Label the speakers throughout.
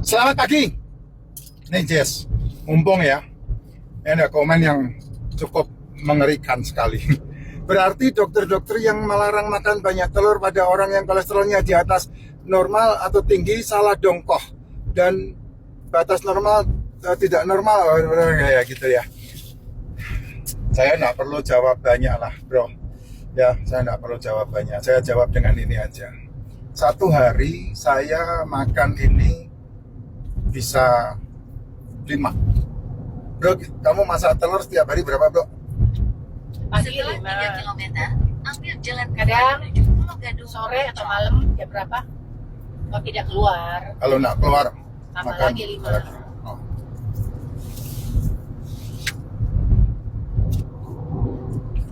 Speaker 1: Selamat pagi. Nih Jess, mumpung ya, ini ada komen yang cukup mengerikan sekali. Berarti dokter-dokter yang melarang makan banyak telur pada orang yang kolesterolnya di atas normal atau tinggi salah dongkoh. Dan batas normal tidak normal ya gitu ya. Saya nggak perlu jawab banyak lah bro. Ya, saya nggak perlu jawab banyak. Saya jawab dengan ini aja. Satu hari saya makan ini bisa 5. Bro, kamu masak telur setiap hari berapa bro?
Speaker 2: Pagi
Speaker 3: Setelah
Speaker 2: 5,
Speaker 3: 3 kilometer, ambil jalan
Speaker 2: kadang
Speaker 3: menuju Pulau Gadung
Speaker 2: sore atau malam jam berapa? Kalau tidak keluar,
Speaker 1: Kalau nak keluar
Speaker 2: tambah
Speaker 1: makan
Speaker 2: lagi 5.
Speaker 1: lagi. Oh.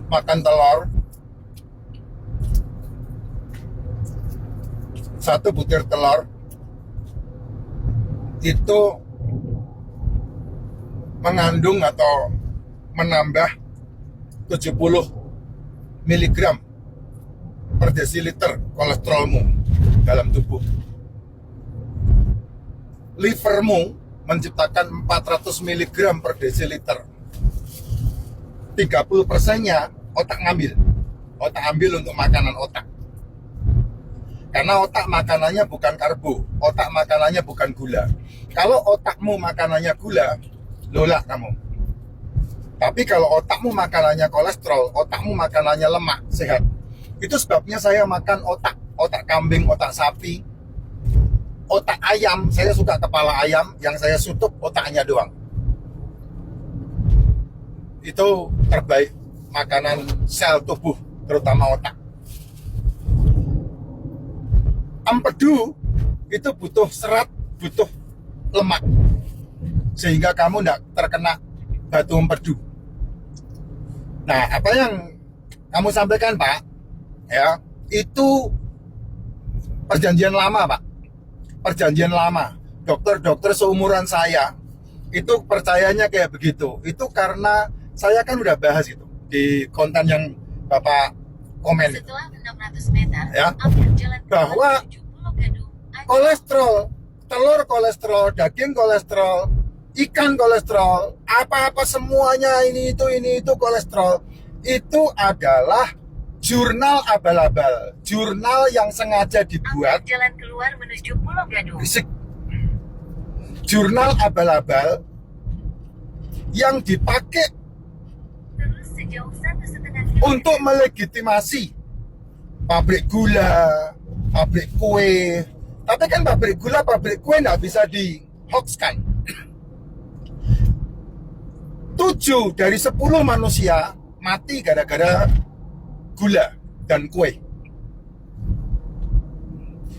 Speaker 1: Makan telur 1 butir telur itu mengandung atau menambah 70 miligram per desiliter kolesterolmu dalam tubuh. Livermu menciptakan 400 miligram per desiliter. 30%-nya otak ngambil. Otak ambil untuk makanan otak. Karena otak makanannya bukan karbo, otak makanannya bukan gula. Kalau otakmu makanannya gula, lola kamu. Tapi kalau otakmu makanannya kolesterol, otakmu makanannya lemak, sehat. Itu sebabnya saya makan otak, otak kambing, otak sapi, otak ayam. Saya suka kepala ayam, yang saya sutup otaknya doang. Itu terbaik makanan sel tubuh, terutama otak. Empedu itu butuh serat, butuh lemak, sehingga kamu tidak terkena batu empedu. Nah, apa yang kamu sampaikan Pak, ya itu perjanjian lama Pak, perjanjian lama. Dokter-dokter seumuran saya itu percayanya kayak begitu. Itu karena saya kan udah bahas itu di konten yang Bapak komen.
Speaker 3: Setelah 600 meter,
Speaker 1: Ya,
Speaker 3: ambil jalan
Speaker 1: bahwa
Speaker 3: menuju Pulau Gadung.
Speaker 1: kolesterol, telur kolesterol, daging kolesterol, ikan kolesterol, apa-apa semuanya ini itu kolesterol. Itu adalah jurnal abal-abal, jurnal yang sengaja
Speaker 3: Ambil
Speaker 1: dibuat.
Speaker 3: jalan keluar menuju Pulau Gadung.
Speaker 1: Berisik. Jurnal abal-abal yang dipakai
Speaker 3: Terus sejauh 1,5 kilometer.
Speaker 1: untuk melegitimasi pabrik gula, pabrik kue. Tapi kan pabrik gula, pabrik kue nggak bisa dihoaxkan. 7 dari 10 manusia mati gara-gara gula dan kue.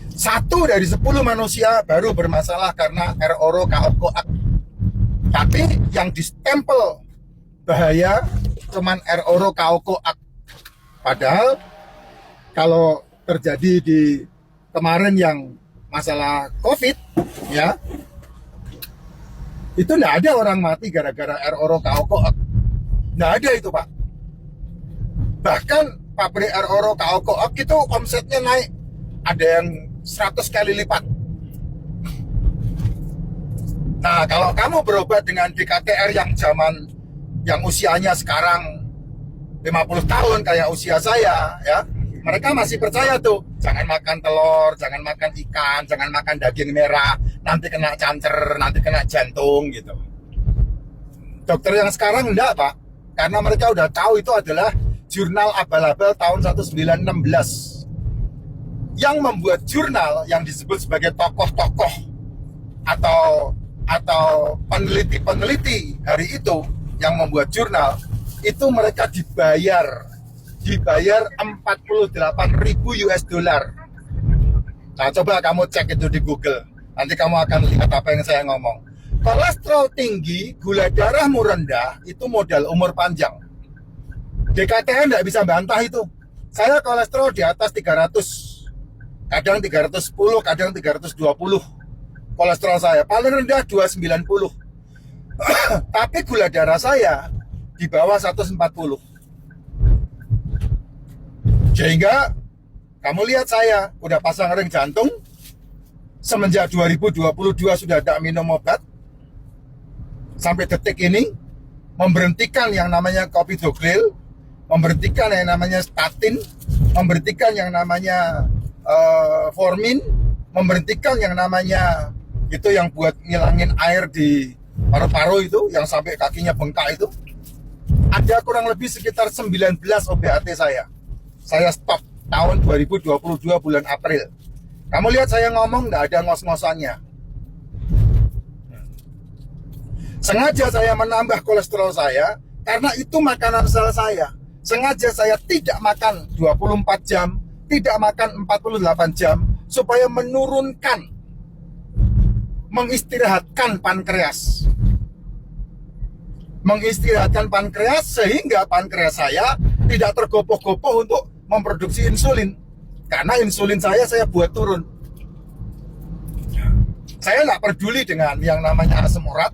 Speaker 1: 1 dari 10 manusia baru bermasalah karena RORO KOKOAK. Tapi yang distempel bahaya cuman RORO KOKOAK. Padahal kalau terjadi di kemarin yang masalah COVID, ya, itu nggak ada orang mati gara-gara RORO KOKOAK. Nggak ada itu Pak. Bahkan pabrik RORO KOKOAK itu omsetnya naik. Ada yang 100 kali lipat. Nah, kalau kamu berobat dengan DKTR yang usianya sekarang 50 tahun kayak usia saya, ya, mereka masih percaya tuh, jangan makan telur, jangan makan ikan, jangan makan daging merah, nanti kena cancer, nanti kena jantung gitu. Dokter yang sekarang enggak Pak, karena mereka udah tahu itu adalah jurnal abal-abal tahun 1916. Yang membuat jurnal yang disebut sebagai tokoh-tokoh atau peneliti-peneliti hari itu yang membuat jurnal itu mereka dibayar 48.000 US dollar. Nah, coba kamu cek itu di Google. Nanti kamu akan lihat apa yang saya ngomong. Kolesterol tinggi, gula darahmu rendah, itu modal umur panjang. DKTN nggak bisa bantah itu. Saya kolesterol di atas 300. Kadang 310, kadang 320. Kolesterol saya paling rendah 290. Tapi gula darah saya di bawah 140. Sehingga kamu lihat saya udah pasang ring jantung, semenjak 2022 sudah tidak minum obat. Sampai detik ini memberhentikan yang namanya Clopidogrel, memberhentikan yang namanya statin, memberhentikan yang namanya formin, memberhentikan yang namanya itu yang buat ngilangin air di paru-paru itu, yang sampai kakinya bengkak itu. Ada kurang lebih sekitar 19 OBAT saya stop tahun 2022 bulan April. Kamu lihat saya ngomong nggak ada ngos-ngosannya. Sengaja saya menambah kolesterol saya karena itu makanan sel saya. Sengaja saya tidak makan 24 jam, tidak makan 48 jam supaya menurunkan, mengistirahatkan pankreas. Mengistirahatkan pankreas sehingga pankreas saya tidak tergopoh-gopoh untuk memproduksi insulin. Karena insulin saya buat turun. Saya nggak peduli dengan yang namanya asam urat.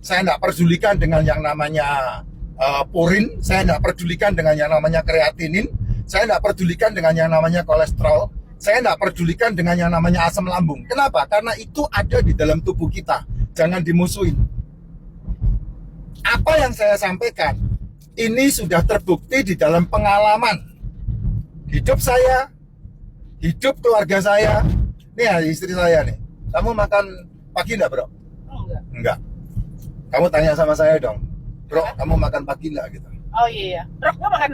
Speaker 1: Saya nggak pedulikan dengan yang namanya purin. Saya nggak pedulikan dengan yang namanya kreatinin. Saya nggak pedulikan dengan yang namanya kolesterol. Saya nggak pedulikan dengan yang namanya asam lambung. Kenapa? Karena itu ada di dalam tubuh kita. Jangan dimusuhin. Apa yang saya sampaikan ini sudah terbukti di dalam pengalaman hidup saya, hidup keluarga saya. Nih istri saya nih. Kamu makan pagi enggak, Bro?
Speaker 2: Enggak.
Speaker 1: Enggak. Kamu tanya sama saya dong. Bro, kamu makan pagi enggak gitu?
Speaker 2: Oh iya. Bro, nggak makan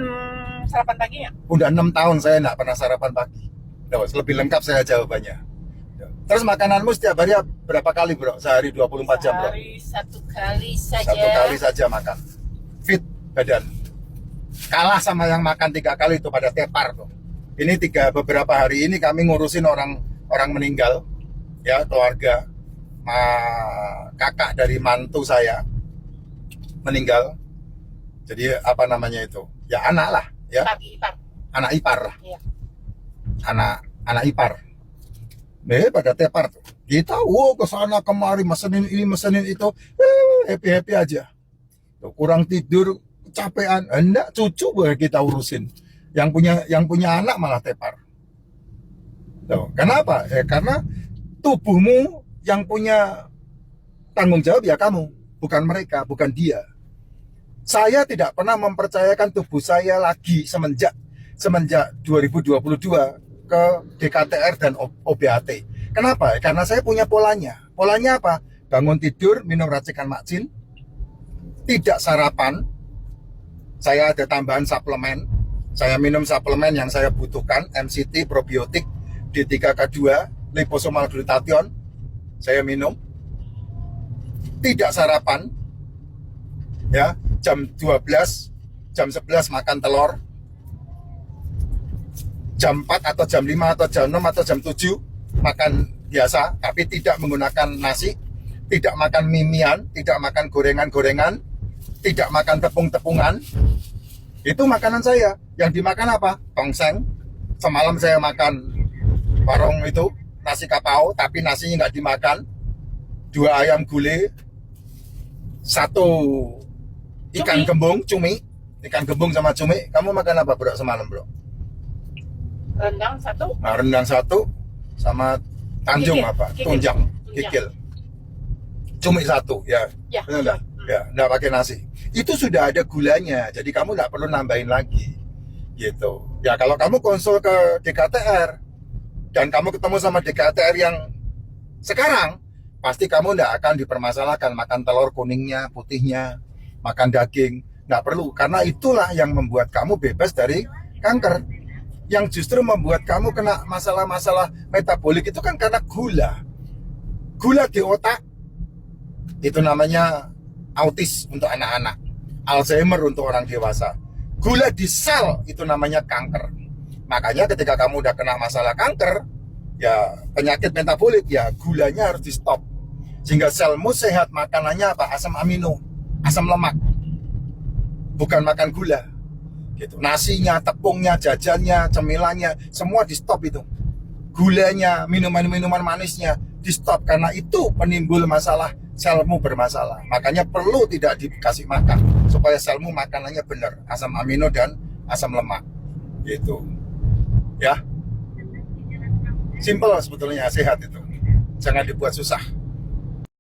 Speaker 2: sarapan paginya?
Speaker 1: Udah 6 tahun saya enggak pernah sarapan pagi. Lebih lengkap saya jawabannya. Terus makananmu setiap hari berapa kali, Bro? Sehari 24 jam, Bro?
Speaker 2: Sehari 1 kali saja.
Speaker 1: 1 kali saja makan. Fit badan. Kalah sama yang makan 3 kali itu pada tepar tuh. Ini beberapa hari ini kami ngurusin orang meninggal, ya, keluarga. Kakak dari mantu saya meninggal. Jadi apa namanya itu? Ya anak lah, ya.
Speaker 2: Ipar.
Speaker 1: Anak ipar lah.
Speaker 2: Iya.
Speaker 1: Anak ipar. Pada tepar tuh. Kita ke sana kemari mesenin ini mesenin itu, happy aja. Tuh, kurang tidur, kecapean, enggak, cucu boleh kita urusin. Yang punya anak malah tepar. Tuh, kenapa? Karena tubuhmu yang punya tanggung jawab ya kamu, bukan mereka, bukan dia. Saya tidak pernah mempercayakan tubuh saya lagi semenjak 2022 ke DKTR dan OBAT. Kenapa? Karena saya punya polanya. Polanya apa? Bangun tidur, minum racikan makcin, tidak sarapan. Saya ada tambahan suplemen. Saya minum suplemen yang saya butuhkan, MCT, probiotik, D3K2, liposomal glutathione. Saya minum. Tidak sarapan. Ya, jam 12, jam 11 makan telur. Jam 4 atau jam 5 atau jam 6 atau jam 7 makan biasa, tapi tidak menggunakan nasi, tidak makan mimian, tidak makan gorengan-gorengan, tidak makan tepung-tepungan. Itu makanan saya. Yang dimakan apa? Tongseng. Semalam saya makan warung itu, nasi kapau, tapi nasinya nggak dimakan. 2 ayam gulai, 1 ikan gembung, cumi. Ikan gembung sama cumi. Kamu makan apa, Bro, semalam, Bro?
Speaker 2: Rendang 1.
Speaker 1: Nah, rendang 1 sama tanjung
Speaker 2: Kikil.
Speaker 1: apa?
Speaker 2: Kikil.
Speaker 1: Tunjang, kikil. Cumi 1, ya.
Speaker 2: Ya.
Speaker 1: Benar. Ya, enggak pakai nasi. Itu sudah ada gulanya, jadi kamu enggak perlu nambahin lagi. Gitu. Ya, kalau kamu konsul ke DKTR dan kamu ketemu sama DKTR yang sekarang, pasti kamu enggak akan dipermasalahkan makan telur kuningnya, putihnya, makan daging. Enggak perlu, karena itulah yang membuat kamu bebas dari kanker. Yang justru membuat kamu kena masalah-masalah metabolik itu kan karena gula. Gula di otak itu namanya autis untuk anak-anak, Alzheimer untuk orang dewasa. Gula di sel itu namanya kanker. Makanya ketika kamu udah kena masalah kanker, ya penyakit metabolik, ya gulanya harus di stop. Sehingga selmu sehat, makanannya apa? Asam amino, asam lemak. Bukan makan gula. Gitu. Nasinya, tepungnya, jajannya, cemilannya, semua di stop itu. Gulanya, minuman-minuman manisnya di stop, karena itu penimbul masalah selmu bermasalah. Makanya perlu tidak dikasih makan supaya selmu makanannya benar, asam amino dan asam lemak. Gitu. Ya. Simple sebetulnya, sehat itu. jangan dibuat susah.